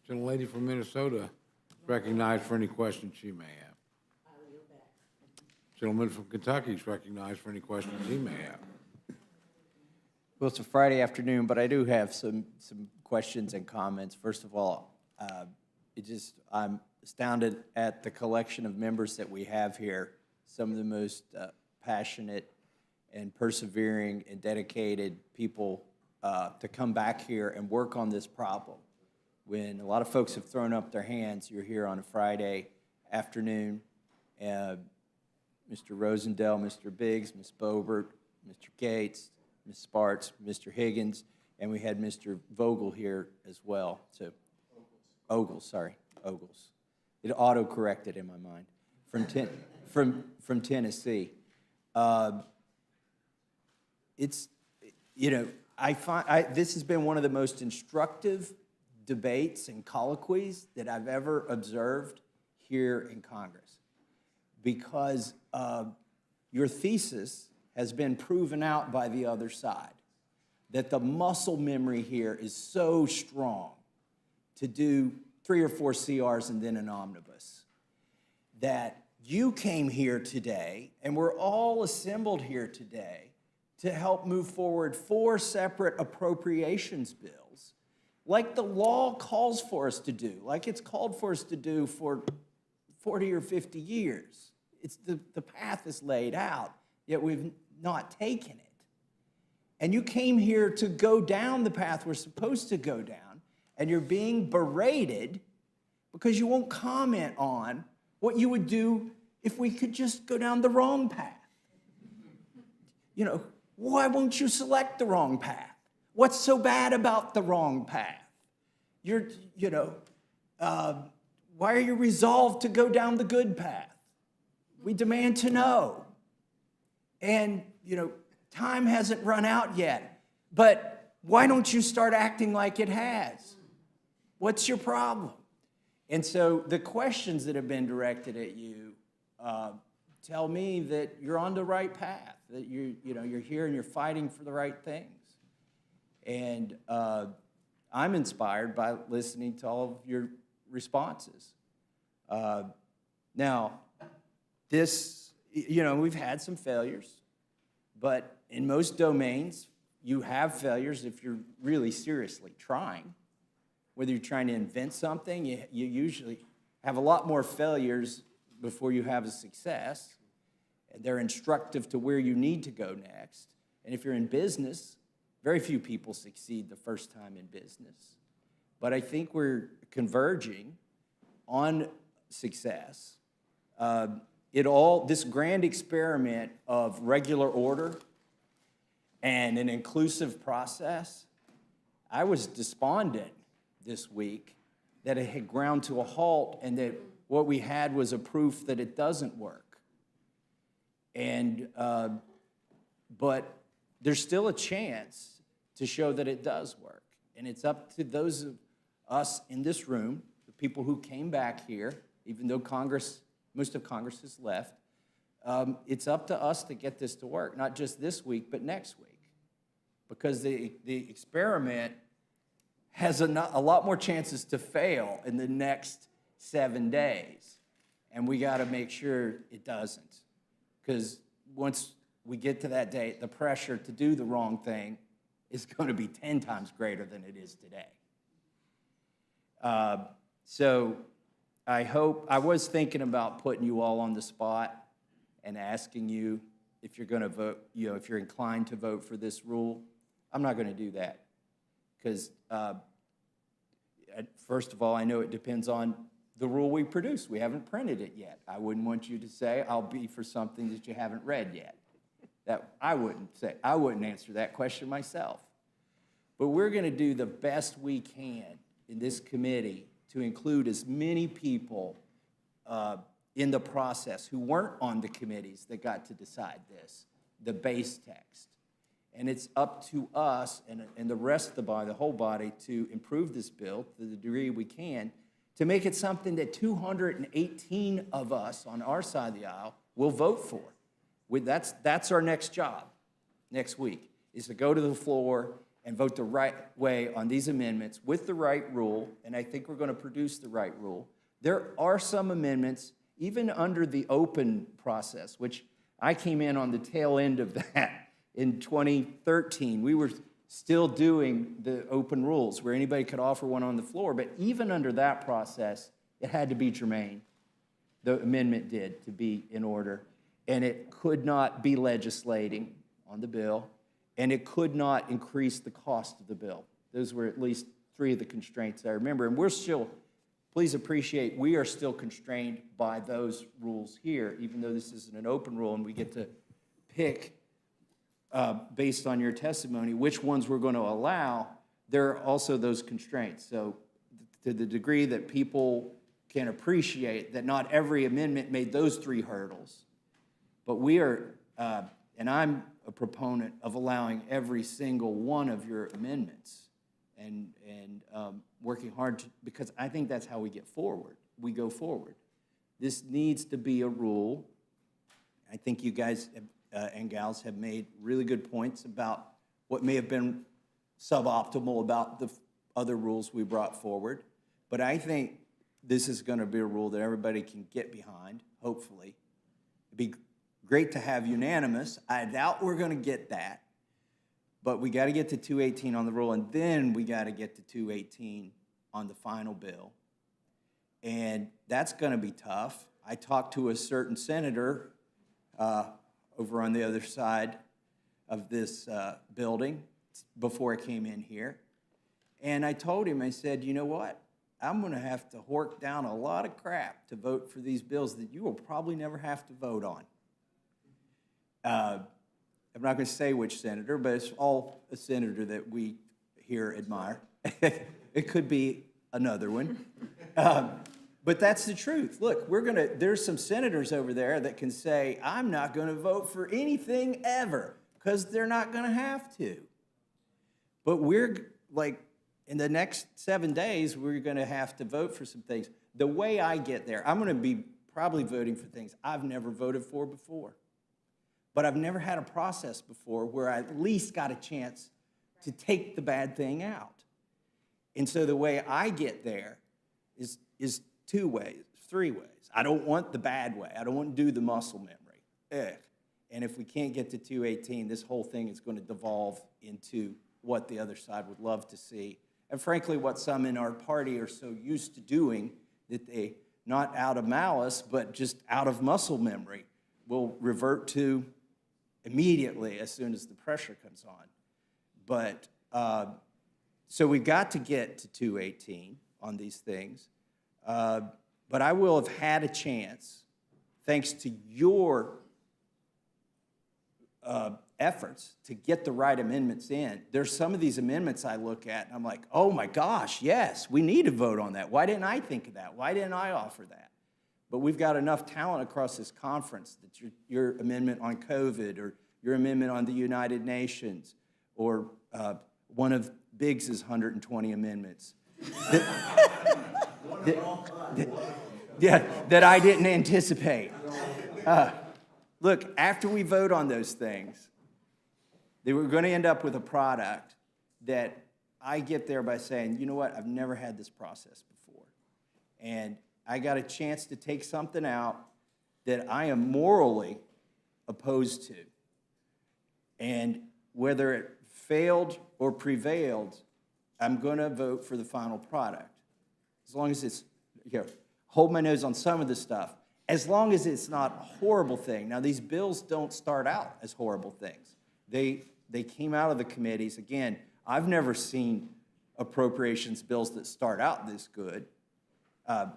Gentlelady from Minnesota recognized for any questions she may have. Gentleman from Kentucky is recognized for any questions he may have. Well, it's a Friday afternoon, but I do have some questions and comments. First of all, I'm astounded at the collection of members that we have here, some of the most passionate and persevering and dedicated people to come back here and work on this problem. When a lot of folks have thrown up their hands, you're here on a Friday afternoon. Mr. Rosendale, Mr. Biggs, Ms. Bobert, Mr. Gates, Ms. Sparts, Mr. Higgins, and we had Mr. Vogel here as well. So, Ogles. It auto-corrected in my mind from Tennessee. I find this has been one of the most instructive debates and colloquies that I've ever observed here in Congress, because your thesis has been proven out by the other side, that the muscle memory here is so strong to do 3 or 4 CRs and then an omnibus, that you came here today, and we're all assembled here today to help move forward 4 separate appropriations bills, like the law calls for us to do, like it's called for us to do for 40 or 50 years. It's the path is laid out, yet we've not taken it. And you came here to go down the path we're supposed to go down, and you're being berated because you won't comment on what you would do if we could just go down the wrong path. Why won't you select the wrong path? What's so bad about the wrong path? Why are you resolved to go down the good path? We demand to know. And, time hasn't run out yet, but why don't you start acting like it has? What's your problem? And so the questions that have been directed at you tell me that you're on the right path, that you're here and you're fighting for the right things. And I'm inspired by listening to all of your responses. Now, we've had some failures, but in most domains, you have failures if you're really seriously trying. Whether you're trying to invent something, you usually have a lot more failures before you have a success. And they're instructive to where you need to go next. And if you're in business, very few people succeed the first time in business. But I think we're converging on success. This grand experiment of regular order and an inclusive process, I was despondent this week that it had ground to a halt and that what we had was a proof that it doesn't work. And but there's still a chance to show that it does work. And it's up to those of us in this room, the people who came back here, even though most of Congress has left, it's up to us to get this to work, not just this week, but next week. Because the experiment has a lot more chances to fail in the next 7 days. And we got to make sure it doesn't. Because once we get to that date, the pressure to do the wrong thing is going to be 10 times greater than it is today. So I was thinking about putting you all on the spot and asking you if you're going to vote, if you're inclined to vote for this rule. I'm not going to do that because, first of all, I know it depends on the rule we produce. We haven't printed it yet. I wouldn't want you to say, I'll be for something that you haven't read yet. That I wouldn't say. I wouldn't answer that question myself. But we're going to do the best we can in this committee to include as many people in the process who weren't on the committees that got to decide this, the base text. And it's up to us and the rest of the body, the whole body, to improve this bill to the degree we can, to make it something that 218 of us on our side of the aisle will vote for. That's our next job next week, is to go to the floor and vote the right way on these amendments with the right rule, and I think we're going to produce the right rule. There are some amendments, even under the open process, which I came in on the tail end of that in 2013. We were still doing the open rules where anybody could offer one on the floor, but even under that process, it had to be germane. The amendment did, to be in order, and it could not be legislating on the bill, and it could not increase the cost of the bill. Those were at least three of the constraints I remember, and we're still, please appreciate, we are still constrained by those rules here, even though this isn't an open rule, and we get to pick, based on your testimony, which ones we're going to allow. There are also those constraints. So to the degree that people can appreciate that not every amendment made those three hurdles, but we are, and I'm a proponent of allowing every single one of your amendments and working hard to, because I think that's how we get forward. We go forward. This needs to be a rule. I think you guys and gals have made really good points about what may have been suboptimal about the other rules we brought forward. But I think this is going to be a rule that everybody can get behind, hopefully. It'd be great to have unanimous. I doubt we're going to get that. But we got to get to 218 on the rule, and then we got to get to 218 on the final bill. And that's going to be tough. I talked to a certain senator over on the other side of this building before I came in here. And I told him, I said, you know what? I'm going to have to hork down a lot of crap to vote for these bills that you will probably never have to vote on. I'm not going to say which senator, but it's all a senator that we here admire. It could be another one. But that's the truth. Look, there's some senators over there that can say, I'm not going to vote for anything ever, because they're not going to have to. But we're like, in the next 7 days, we're going to have to vote for some things. The way I get there, I'm going to be probably voting for things I've never voted for before. But I've never had a process before where I at least got a chance to take the bad thing out. And so the way I get there is two ways, three ways. I don't want the bad way. I don't want to do the muscle memory. And if we can't get to 218, this whole thing is going to devolve into what the other side would love to see. And frankly, what some in our party are so used to doing that they, not out of malice, but just out of muscle memory, will revert to immediately as soon as the pressure comes on. But so we've got to get to 218 on these things. But I will have had a chance, thanks to your efforts to get the right amendments in. There's some of these amendments I look at, and I'm like, oh my gosh, yes, we need to vote on that. Why didn't I think of that? Why didn't I offer that? But we've got enough talent across this conference that your amendment on COVID, or your amendment on the United Nations, or one of Biggs's 120 amendments that I didn't anticipate. Look, after we vote on those things, they were going to end up with a product that I get there by saying, you know what, I've never had this process before. And I got a chance to take something out that I am morally opposed to. And whether it failed or prevailed, I'm going to vote for the final product. As long as it's, hold my nose on some of the stuff. As long as it's not a horrible thing. Now, these bills don't start out as horrible things. They came out of the committees. Again, I've never seen appropriations bills that start out this good.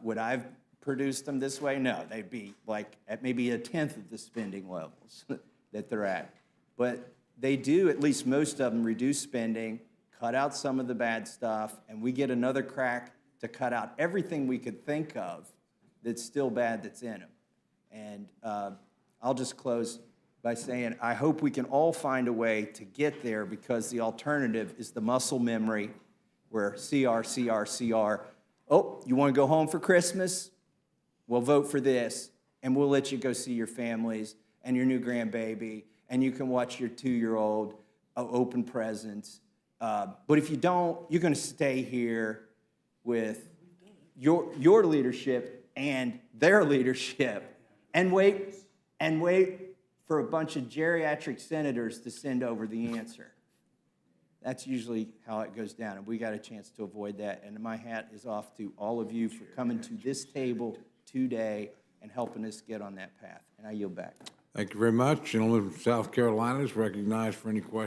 Would I have produced them this way? No, they'd be like at maybe a tenth of the spending levels that they're at. But they do, at least most of them, reduce spending, cut out some of the bad stuff, and we get another crack to cut out everything we could think of that's still bad that's in them. And I'll just close by saying I hope we can all find a way to get there, because the alternative is the muscle memory where CR, CR, CR. Oh, you want to go home for Christmas? Well, vote for this, and we'll let you go see your families and your new grandbaby, and you can watch your 2-year-old open presents But if you don't, you're going to stay here with your leadership and their leadership and wait for a bunch of geriatric senators to send over the answer. That's usually how it goes down, and we got a chance to avoid that. And my hat is off to all of you for coming to this table today and helping us get on that path. And I yield back. Thank you very much. Gentleman from South Carolina is recognized for any questions.